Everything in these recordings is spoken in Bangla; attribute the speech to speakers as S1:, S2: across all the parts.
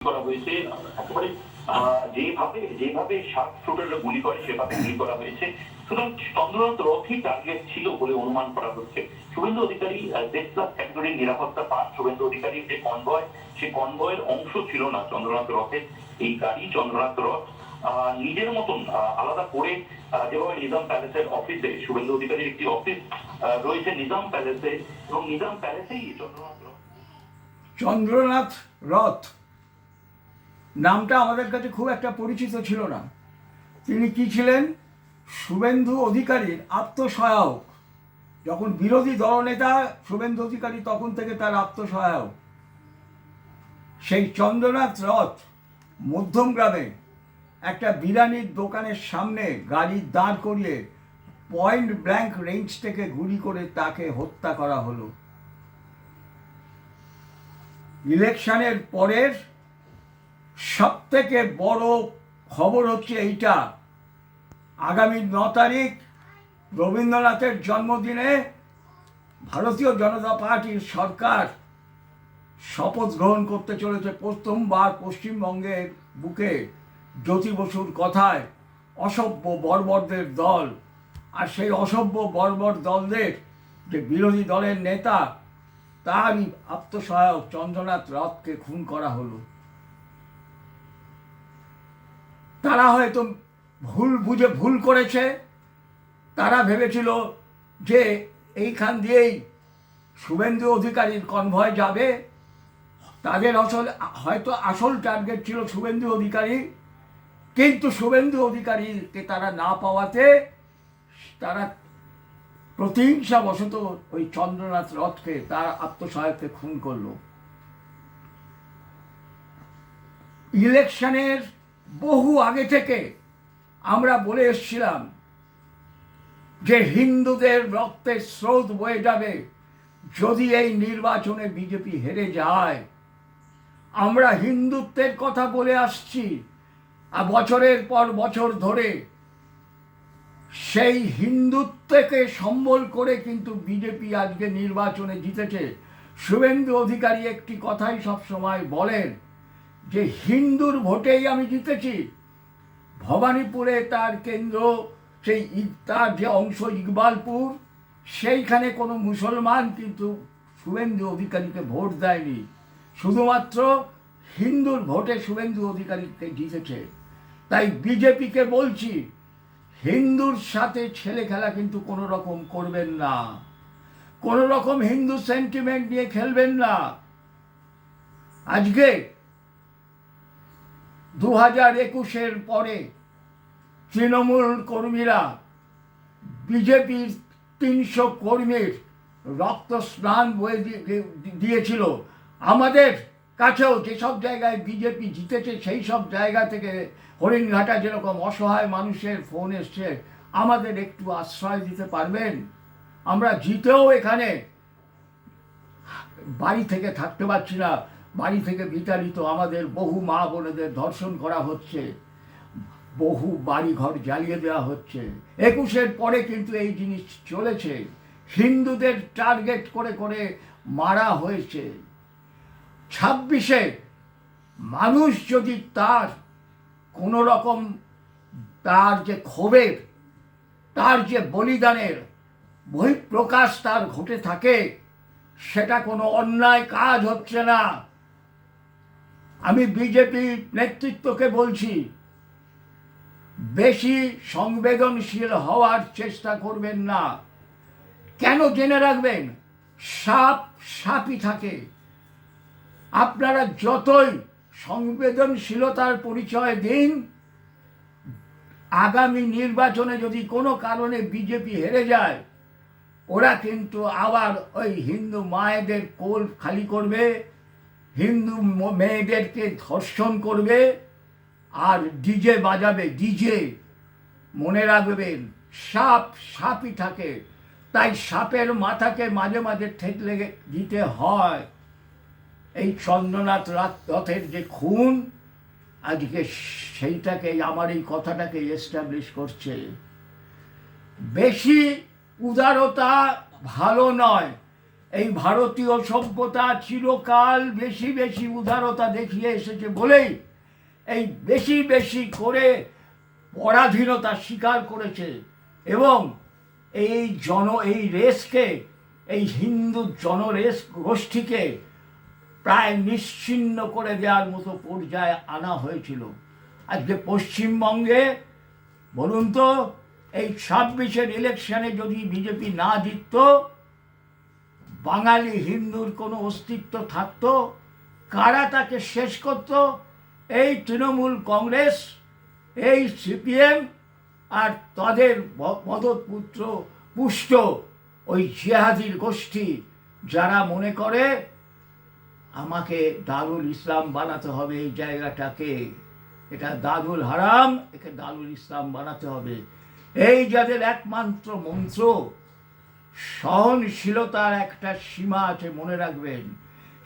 S1: করা হয়েছে একেবারে যেভাবে যেভাবে শার্প শুটাররা গুলি করে সেভাবে গুলি করা হয়েছে। সুতরাং চন্দ্রনাথ রথই টার্গেট ছিল বলে অনুমান করা হচ্ছে। শুভেন্দু অধিকারী জেড প্লাস ক্যাটাগরির নিরাপত্তা পান। শুভেন্দু অধিকারীর যে কনভয়, সে কনভয়ের অংশ ছিল না চন্দ্রনাথ রথের এই গাড়ি। চন্দ্রনাথ রথ নিজের মতন আলাদা করে, যেভাবে নিজাম প্যালেসের অফিসে, শুভেন্দু অধিকারীর একটি অফিস রয়েছে নিজাম প্যালেসে, এবং নিজাম প্যালেসেই
S2: চন্দ্রনাথ রথ নামটা আমাদের কাছে খুব একটা পরিচিত ছিল না। তিনি কি ছিলেন? শুভেন্দু অধিকারীর আত্মসহায়ক। যখন বিরোধী দলনেতা শুভেন্দু অধিকারী, তখন থেকে তার আত্মসহায়ক। সেই চন্দ্রনাথ রথ মধ্যমগ্রামে একটা বিরিয়ানির দোকানের সামনে গাড়ি দাঁড় করিয়ে পয়েন্ট ব্ল্যাঙ্ক রেঞ্জ থেকে গুলি করে তাকে হত্যা করা হলো। ইলেকশনের পরের সবথেকে বড় খবর হচ্ছে এইটা, আগামী 9 তারিখ রবীন্দ্রনাথের জন্মদিনে ভারতীয় জনতা পার্টির সরকার শপথ গ্রহণ করতে চলেছে। প্রথমবার পশ্চিমবঙ্গের বুকে জ্যোতি বসুর কথায় অসভ্য বর্বরদের দল, আর সেই অসভ্য বর্বর দলদের যে বিরোধী দলের নেতা, তারই আত্মসহায়ক চন্দ্রনাথ রথকে খুন করা হলো। তারা হয়তো ভুল করেছে। তারা ভেবেছিল যে এইখান দিয়েই শুভেন্দু অধিকারীর কনভয় যাবে। তাদের হয়তো আসল টার্গেট ছিল শুভেন্দু অধিকারী, কিন্তু শুভেন্দু অধিকারীকে তারা না পাওয়াতে তারা প্রতিহিংসাবশত ওই চন্দ্রনাথ রথকে, তার আত্মসহায়ককে খুন করলো। ইলেকশনের বহু আগে থেকে আমরা বলে এসেছিলাম যে হিন্দুদের রক্তের স্রোত বয়ে যাবে যদি এই নির্বাচনে বিজেপি হেরে যায়। আমরা হিন্দুত্বের কথা বলে আসছি বছরের পর বছর ধরে। সেই হিন্দুত্বকে সম্বল করে কিন্তু বিজেপি আজকে নির্বাচনে জিতেছে। শুভেন্দু অধিকারী একটি কথাই সবসময় বলেন যে হিন্দুর ভোটেই আমি জিতেছি। ভবানীপুরে তার কেন্দ্র, সেই তার যে অংশ ইকবালপুর, সেইখানে কোনো মুসলমান কিন্তু শুভেন্দু অধিকারীকে ভোট দেয়নি। শুধুমাত্র হিন্দুর ভোটে শুভেন্দু অধিকারীকে জিতেছে। তাই বিজেপিকে বলছি, হিন্দুর সাথে ছেলে খেলা কিন্তু কোনো রকম করবেন না, কোনো রকম হিন্দু সেন্টিমেন্ট নিয়ে খেলবেন না। আজকে 2021-এর পরে তৃণমূল কর্মীরা বিজেপির 300 কর্মীর রক্ত স্নান বয়ে দিয়েছিল। আমাদের কাছেও যেসব জায়গায় বিজেপি জিতেছে সেই সব জায়গা থেকে হরিণঘাটা যেরকম অসহায় মানুষের ফোন এসছে, আমাদের একটু আশ্রয় দিতে পারবেন? আমরা জিতেও এখানে বাড়ি থেকে থাকতে পারছি না, বাড়ি থেকে বিতাড়িত। আমাদের বহু মা বোনেদের ধর্ষণ করা হচ্ছে, বহু বাড়ি ঘর জ্বালিয়ে দেওয়া হচ্ছে। 21-এর পরে কিন্তু এই জিনিস চলেছে। হিন্দুদের টার্গেট করে করে মারা হয়েছে। 26-এ মানুষ যদি তার কোনো রকম, তার যে ক্ষোভের, তার যে বলিদানের বহিঃপ্রকাশ তার ঘটে থাকে, সেটা কোনো অন্যায় কাজ হচ্ছে না। আমি বিজেপি নেতৃত্বকে বলছি, বেশি সংবেদনশীল হওয়ার চেষ্টা করবেন না। কেন জেনে রাখবেন, সাপ সাপই থাকে। আপনারা যতই সংবেদনশীলতার পরিচয় দিন, আগামী নির্বাচনে যদি কোনো কারণে বিজেপি হেরে যায়, ওরা কিন্তু আবার ওই হিন্দু মায়েদের কোল খালি করবে, হিন্দু মেয়েদেরকে ধর্ষণ করবে, আর ডিজে বাজাবে। ডিজে, মনে রাখবেন, সাপ সাপই থাকে। তাই সাপের মাথাকে মাঝে মাঝে ঠেকলে দিতে হয়। এই চন্দ্রনাথ রথের যে খুন, আজকে সেইটাকে, আমার এই কথাটাকে এস্টাবলিশ করছে। বেশি উদারতা ভালো নয়, এই ভারতীয় সভ্যতা চিরকাল বেশি বেশি উদারতা দেখিয়ে এসেছে বলেই এই বেশি বেশি করে পরাধীনতা স্বীকার করেছে এবং এই রেসকে, এই হিন্দু জনরেস গোষ্ঠীকে প্রায় নিশ্চিহ্ন করে দেওয়ার মতো পর্যায়ে আনা হয়েছিল। আজকে পশ্চিমবঙ্গে বলুন তো, এই 26-এর ইলেকশনে যদি বিজেপি না জিতত, বাঙালি হিন্দুর কোনো অস্তিত্ব থাকতো? কারা তাকে শেষ করত? এই তৃণমূল কংগ্রেস, এই সিপিএম আর তাদের মদতপুত্র পুষ্ট ওই জিহাদির গোষ্ঠী, যারা মনে করে আমাকে দারুল ইসলাম বানাতে হবে, এই জায়গাটাকে, এটা দারুল হারাম, একে দারুল ইসলাম বানাতে হবে। এই যাদের একমাত্র মন্ত্র, সহনশীলতার একটা সীমা আছে, মনে রাখবেন।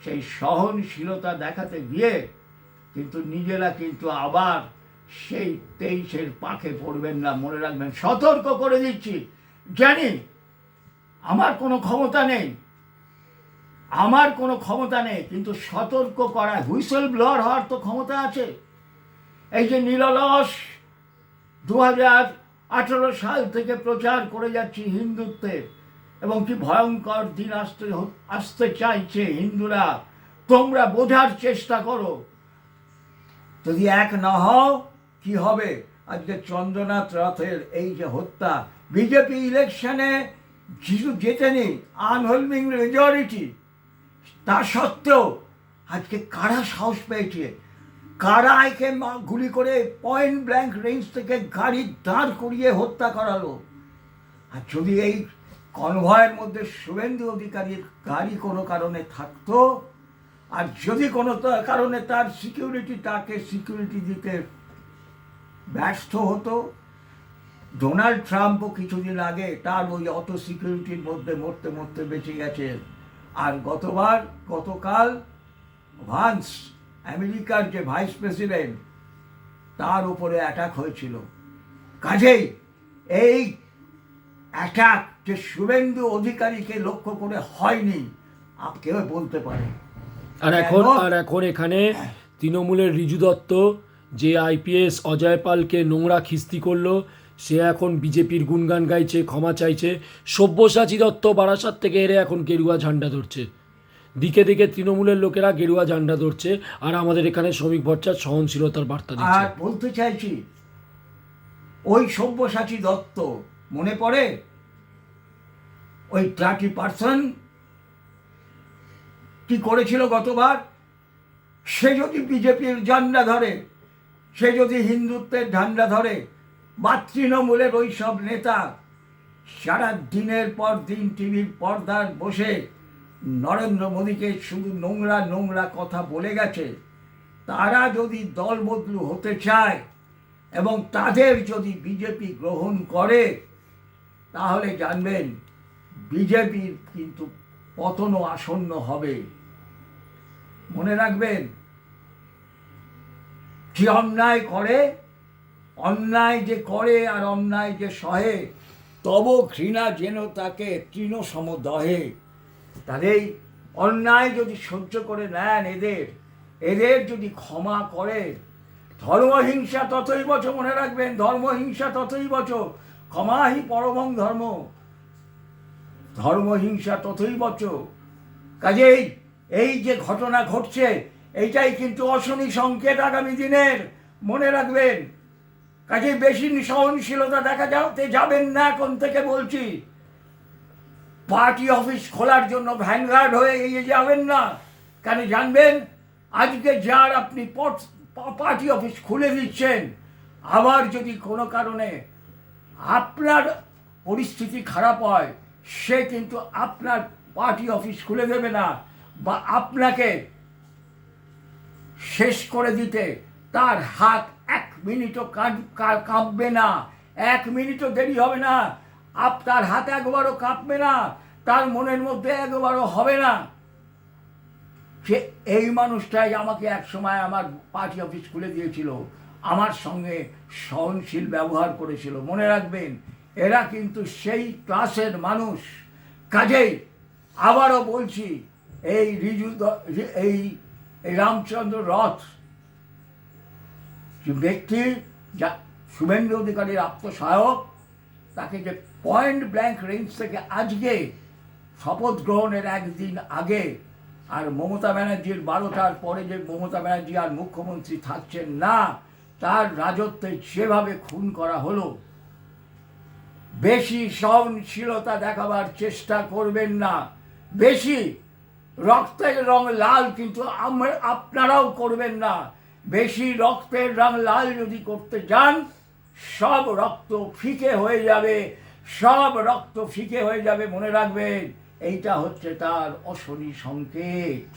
S2: সেই সহনশীলতা দেখাতে গিয়ে কিন্তু নিজেরা কিন্তু আবার সেই 23-এর পাখে পড়বেন না, মনে রাখবেন। সতর্ক করে দিচ্ছি, জানি আমার কোনো ক্ষমতা নেই, কিন্তু সতর্ক করা, হুইসেল ব্লোয়ার হওয়ার তো ক্ষমতা আছে। এই যে নিরলস 2018 সাল থেকে প্রচার করে যাচ্ছি হিন্দুত্বের, এবং কি ভয়ঙ্কর দিন আসতে চাইছে হিন্দুরা, তোমরা বোঝার চেষ্টা করো। যদি এক না হও কি হবে? আজকে চন্দ্রনাথ রথের এই যে হত্যা, বিজেপি ইলেকশনে জেতেনি, আনহোল্ডিং মেজরিটি, তা সত্ত্বেও আজকে কারা সাহস পেয়েছে, কারা একে গুলি করে পয়েন্ট ব্ল্যাঙ্ক রেঞ্জ থেকে গাড়ি দাঁড় করিয়ে হত্যা করালো? আর যদি এই কনভয়ের মধ্যে শুভেন্দু অধিকারীর গাড়ি কোনো কারণে থাকতো, আর যদি কোনো কারণে তার তাকে সিকিউরিটি দিতে ব্যস্ত হতো, ডোনাল্ড ট্রাম্পও কিছুদিন আগে তার ওই অটো সিকিউরিটির মধ্যে মরতে মরতে বেঁচে গেছে। আর গতকাল ভান্স, আমেরিকার যে ভাইস প্রেসিডেন্ট, তার উপরে অ্যাটাক হয়েছিল। কাজেই এই অ্যাটাক যে শুভেন্দু অধিকারীকে লক্ষ্য করে হয়নি কেউ বলতে পারে।
S3: আর এখন এখানে তৃণমূলের রিজু দত্ত, যে আইপিএস অজয় পালকে নোংরা খিস্তি করলো, সে এখন বিজেপির গুণগান গাইছে, ক্ষমা চাইছে। সব্যসাচী দত্ত বারাসাত থেকে এরে এখন গেরুয়া ঝান্ডা ধরছে, দিকে দিকে তৃণমূলের লোকেরা গেরুয়া ঝান্ডা ধরছে, আর আমাদের এখানে শ্রমিক ভট্টাচার্য সহনশীলতার বার্তা দিচ্ছে।
S2: আর বলতে চাইছি, ওই সব্যসাচী দত্ত মনে পড়ে ওই 30% কি করেছিল গতবার? সে যদি বিজেপির ঝান্ডা ধরে, সে যদি হিন্দুত্বের ঝান্ডা ধরে, বা তৃণমূলের ওই সব নেতা সারা দিনের পর দিন টিভির পর্দার বসে নরেন্দ্র মোদীকে শুধু নোংরা নোংরা কথা বলে গেছে, তারা যদি দল বদলু হতে চায় এবং তাদের যদি বিজেপি গ্রহণ করে, তাহলে জানবেন বিজেপির কিন্তু পতনও আসন্ন হবে। মনে রাখবেন, যে অন্যায় করে, অন্যায় যে করে আর অন্যায় যে সহে, তব ঘৃণা যেন তাকে তৃণ সমদহে। তাহলেই অন্যায় যদি সহ্য করে নেন, এদের যদি ক্ষমা করে, ধর্মহিংসা ততই বচ, মনে রাখবেন, ধর্মহিংসা ততই বচ, ক্ষমাহি পরমং ধর্ম, ধর্মহিংসা ততই বচ। কাজেই এই যে ঘটনা ঘটছে, এইটাই কিন্তু অশনি সংকেত আগামী দিনের, মনে রাখবেন। কাজেই বেশি সহনশীলতা দেখাতে যাবেন না, এখন থেকে বলছি। পার্টি অফিস খোলার জন্য ভ্যানগার্ড হয়ে এগিয়ে যাবেন না, কেন জানবেন আজকে যার আপনি পার্টি অফিস খুলে দিচ্ছেন, আবার যদি কোনো কারণে আপনার পরিস্থিতি খারাপ হয়, সে কিন্তু আপনার পার্টি অফিস খুলে দেবে না, বা আপনাকে শেষ করে দিতে তার হাত 1 মিনিটও কাঁপবে না, 1 মিনিটও দেরি হবে না। আপনার হাত একবারও কাঁপবে না, তার মনের মধ্যে একবারও হবে না যে এই মানুষটাই আমাকে একসময় আমার পার্টি অফিস খুলে দিয়েছিল, আমার সঙ্গে সহনশীল ব্যবহার করেছিল। মনে রাখবেন, এরা কিন্তু সেই ক্লাসের মানুষ। কাজেই আবারও বলছি, এই এই রামচন্দ্র রথ যে ব্যক্তি, যা শুভেন্দু অধিকারীর আত্মসহায়ক, তাকে যে পয়েন্ট ব্ল্যাঙ্ক রেঞ্জ থেকে আজকে শপথ গ্রহণের একদিন আগে আর মমতা ব্যানার্জির 12টার পরে যে মমতা ব্যানার্জি আর মুখ্যমন্ত্রী থাকছেন না, তার রাজত্বে যেভাবে খুন করা হলো, বেশি সহনশীলতা দেখাবার চেষ্টা করবেন না। বেশি রক্তের রং লাল কিন্তু আপনারাও করবেন না। বেশি রক্তের রং লাল যদি করতে যান, সব রক্ত ফিকে হয়ে যাবে, সব রক্ত ফিকে হয়ে যাবে। মনে রাখবেন, এইটা হচ্ছে তার অশনি সংকেত।